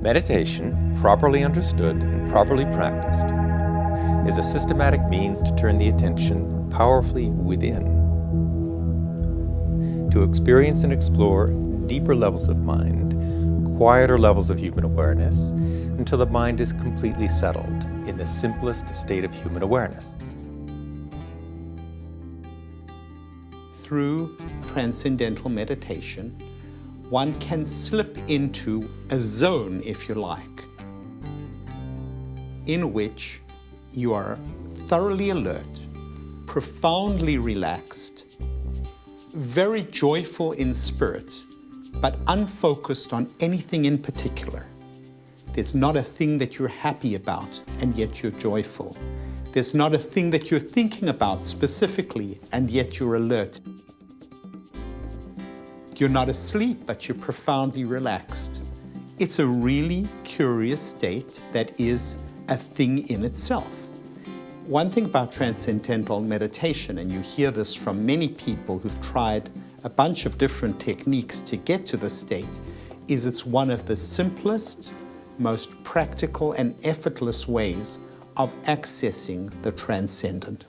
Meditation, properly understood and properly practiced, is a systematic means to turn the attention powerfully within, to experience and explore deeper levels of mind, quieter levels of human awareness, until the mind is completely settled in the simplest state of human awareness. Through transcendental meditation, one can slip into a zone, if you like, in which you are thoroughly alert, profoundly relaxed, very joyful in spirit, but unfocused on anything in particular. There's not a thing that you're happy about, and yet you're joyful. There's not a thing that you're thinking about specifically, and yet you're alert. You're not asleep, but you're profoundly relaxed. It's a really curious state that is a thing in itself. One thing about transcendental meditation, and you hear this from many people who've tried a bunch of different techniques to get to this state, is it's one of the simplest, most practical and effortless ways of accessing the transcendent.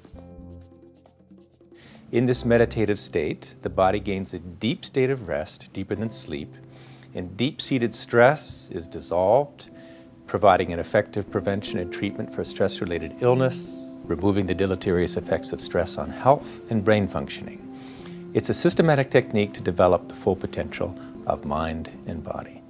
In this meditative state, the body gains a deep state of rest, deeper than sleep, and deep-seated stress is dissolved, providing an effective prevention and treatment for stress-related illness, removing the deleterious effects of stress on health and brain functioning. It's a systematic technique to develop the full potential of mind and body.